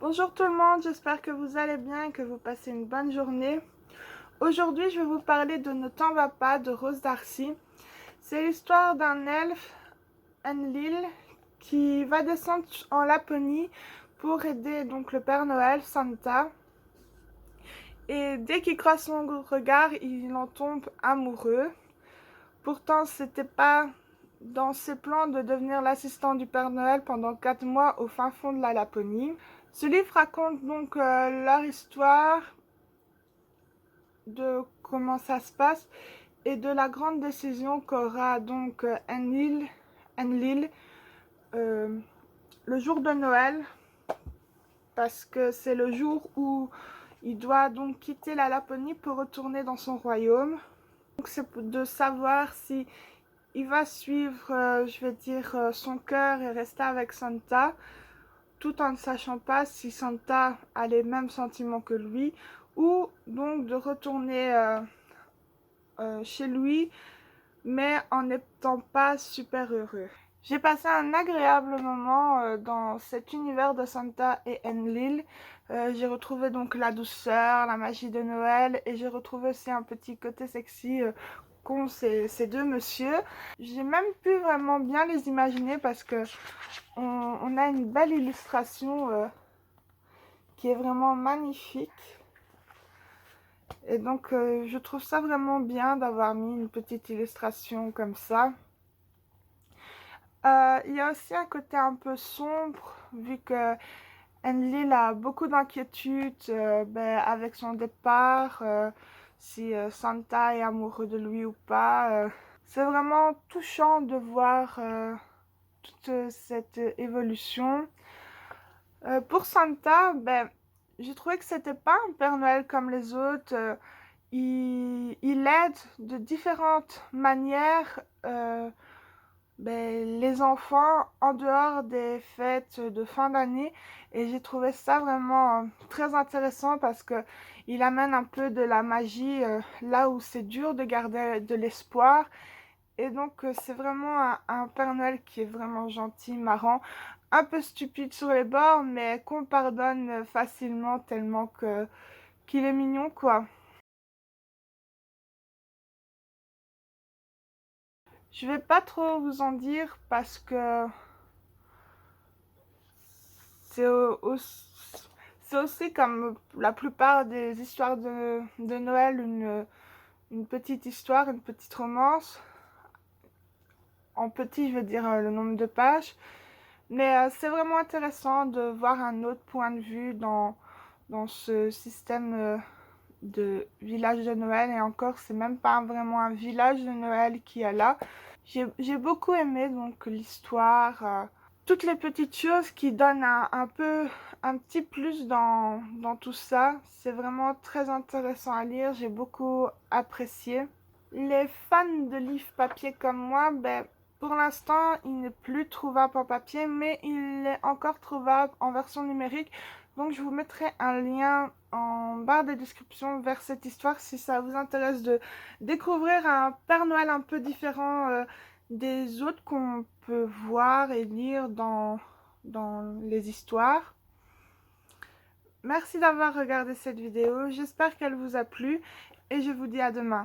Bonjour tout le monde, j'espère que vous allez bien et que vous passez une bonne journée. Aujourd'hui, je vais vous parler de Ne t'en va pas de Rose Darcy. C'est l'histoire d'un elfe, Enlil, qui va descendre en Laponie pour aider donc le Père Noël, Santa. Et dès qu'il croise son regard, il en tombe amoureux. Pourtant, c'était pas dans ses plans de devenir l'assistant du Père Noël pendant 4 mois au fin fond de la Laponie. Ce livre raconte donc leur histoire, de comment ça se passe et de la grande décision qu'aura donc Enlil le jour de Noël, parce que c'est le jour où il doit donc quitter la Laponie pour retourner dans son royaume. Donc c'est de savoir si il va suivre, je vais dire, son cœur et rester avec Santa, tout en ne sachant pas si Santa a les mêmes sentiments que lui, ou donc de retourner chez lui, mais en n'étant pas super heureux. J'ai passé un agréable moment dans cet univers de Santa et Enlil. J'ai retrouvé donc la douceur, la magie de Noël, et j'ai retrouvé aussi un petit côté sexy qu'ont ces deux messieurs. J'ai même pu vraiment bien les imaginer parce que on a une belle illustration qui est vraiment magnifique. Et donc je trouve ça vraiment bien d'avoir mis une petite illustration comme ça. Il y a aussi un côté un peu sombre, vu que Enlil a beaucoup d'inquiétudes avec son départ, si Santa est amoureux de lui ou pas. C'est vraiment touchant de voir toute cette évolution. Pour Santa, j'ai trouvé que c'était pas un Père Noël comme les autres. Il aide de différentes manières les enfants en dehors des fêtes de fin d'année, et j'ai trouvé ça vraiment très intéressant parce que il amène un peu de la magie là où c'est dur de garder de l'espoir. Et donc c'est vraiment un Père Noël qui est vraiment gentil, marrant, un peu stupide sur les bords, mais qu'on pardonne facilement tellement que qu'il est mignon, quoi. Je vais pas trop vous en dire parce que c'est c'est aussi comme la plupart des histoires de Noël, une petite histoire, une petite romance. En petit, je veux dire le nombre de pages. Mais c'est vraiment intéressant de voir un autre point de vue dans ce système de village de Noël. Et encore, c'est même pas vraiment un village de Noël qui est là. J'ai beaucoup aimé donc l'histoire, toutes les petites choses qui donnent un petit plus dans tout ça. C'est vraiment très intéressant à lire, j'ai beaucoup apprécié. Les fans de livres papier comme moi, pour l'instant, il n'est plus trouvable en papier, mais il est encore trouvable en version numérique. Donc je vous mettrai un lien en barre de description vers cette histoire si ça vous intéresse de découvrir un Père Noël un peu différent des autres qu'on peut voir et lire dans les histoires. Merci d'avoir regardé cette vidéo, j'espère qu'elle vous a plu et je vous dis à demain.